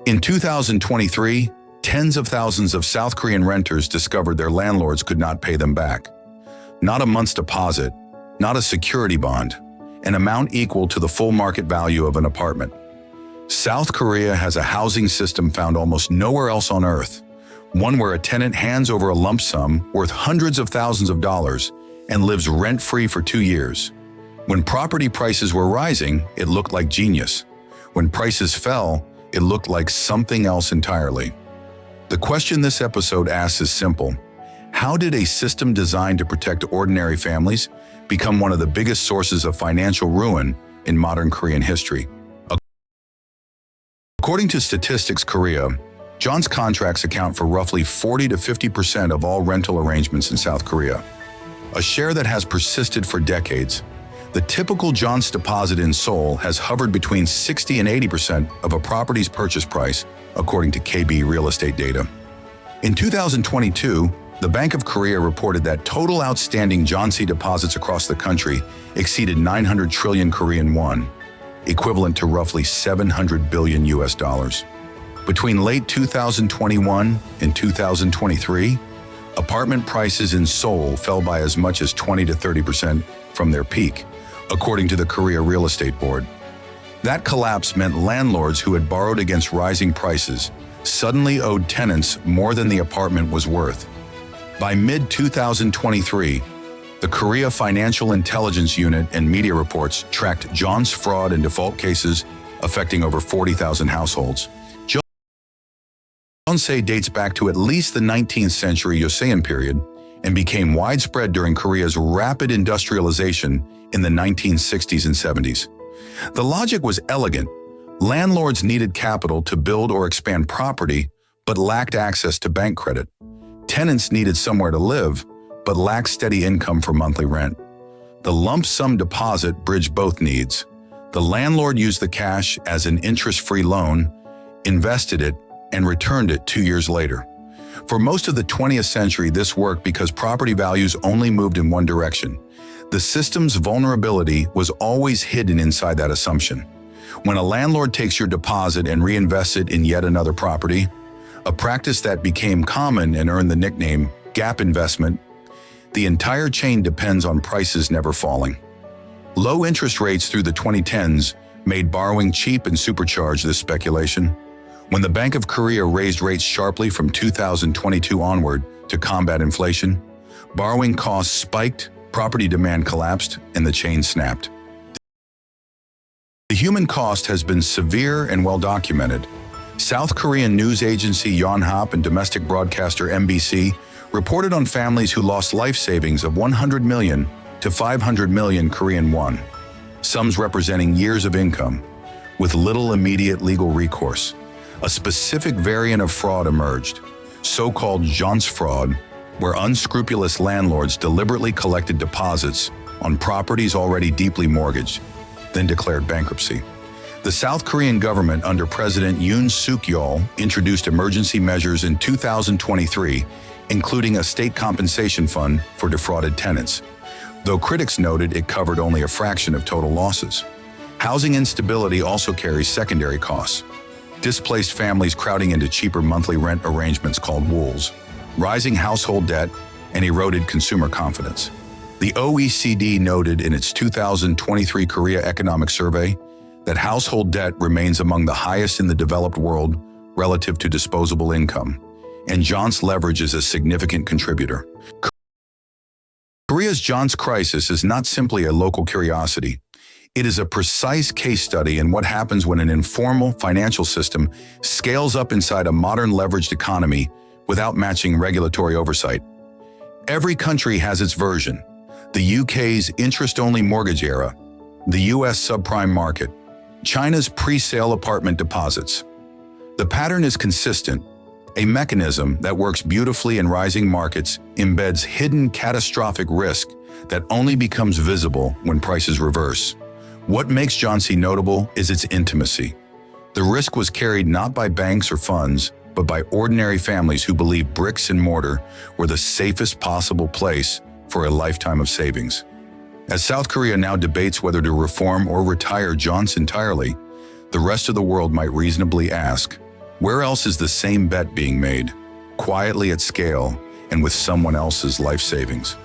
In 2023, tens of thousands of South Korean renters discovered their landlords could not pay them back. Not a month's deposit, not a security bond, an amount equal to the full market value of an apartment. South Korea has a housing system found almost nowhere else on earth, one where a tenant hands over a lump sum worth hundreds of thousands of dollars and lives rent-free for 2 years. When property prices were rising, it looked like genius. When prices fell, it looked like something else entirely. The question this episode asks is simple. How did a system designed to protect ordinary families become one of the biggest sources of financial ruin in modern Korean history? According to Statistics Korea, jeonse contracts account for roughly 40 to 50% of all rental arrangements in South Korea, a share that has persisted for decades. The typical jeonse deposit in Seoul has hovered between 60 and 80% of a property's purchase price, according to KB real estate data. In 2022, the Bank of Korea reported that total outstanding jeonse deposits across the country exceeded 900 trillion Korean won, equivalent to roughly $700 billion US. Between late 2021 and 2023, apartment prices in Seoul fell by as much as 20 to 30% from their peak, according to the Korea Real Estate Board. That collapse meant landlords who had borrowed against rising prices suddenly owed tenants more than the apartment was worth. By mid-2023, the Korea Financial Intelligence Unit and media reports tracked jeonse fraud and default cases affecting over 40,000 households. Jeonse dates back to at least the 19th century Joseon period and became widespread during Korea's rapid industrialization in the 1960s and 70s. The logic was elegant. Landlords needed capital to build or expand property, but lacked access to bank credit. Tenants needed somewhere to live, but lacked steady income for monthly rent. The lump sum deposit bridged both needs. The landlord used the cash as an interest-free loan, invested it, and returned it 2 years later. For most of the 20th century, this worked because property values only moved in one direction. The system's vulnerability was always hidden inside that assumption. When a landlord takes your deposit and reinvests it in yet another property, a practice that became common and earned the nickname gap investment, the entire chain depends on prices never falling. Low interest rates through the 2010s made borrowing cheap and supercharged this speculation. When the Bank of Korea raised rates sharply from 2022 onward to combat inflation, borrowing costs spiked, property demand collapsed, and the chain snapped. The human cost has been severe and well documented. South Korean news agency Yonhap and domestic broadcaster MBC reported on families who lost life savings of 100 million to 500 million Korean won, sums representing years of income, with little immediate legal recourse. A specific variant of fraud emerged, so-called jeonse fraud, where unscrupulous landlords deliberately collected deposits on properties already deeply mortgaged, then declared bankruptcy. The South Korean government under President Yoon Suk-yeol introduced emergency measures in 2023, including a state compensation fund for defrauded tenants, though critics noted it covered only a fraction of total losses. Housing instability also carries secondary costs. Displaced families crowding into cheaper monthly rent arrangements called wools, rising household debt, and eroded consumer confidence. The OECD noted in its 2023 Korea Economic Survey that household debt remains among the highest in the developed world relative to disposable income, and jeonse leverage is a significant contributor. Korea's jeonse crisis is not simply a local curiosity. It is a precise case study in what happens when an informal financial system scales up inside a modern leveraged economy without matching regulatory oversight. Every country has its version. The UK's interest-only mortgage era, the US subprime market, China's pre-sale apartment deposits. The pattern is consistent. A mechanism that works beautifully in rising markets embeds hidden catastrophic risk that only becomes visible when prices reverse. What makes jeonse notable is its intimacy. The risk was carried not by banks or funds, but by ordinary families who believed bricks and mortar were the safest possible place for a lifetime of savings. As South Korea now debates whether to reform or retire jeonse entirely, the rest of the world might reasonably ask, Where else is the same bet being made, quietly at scale and with someone else's life savings?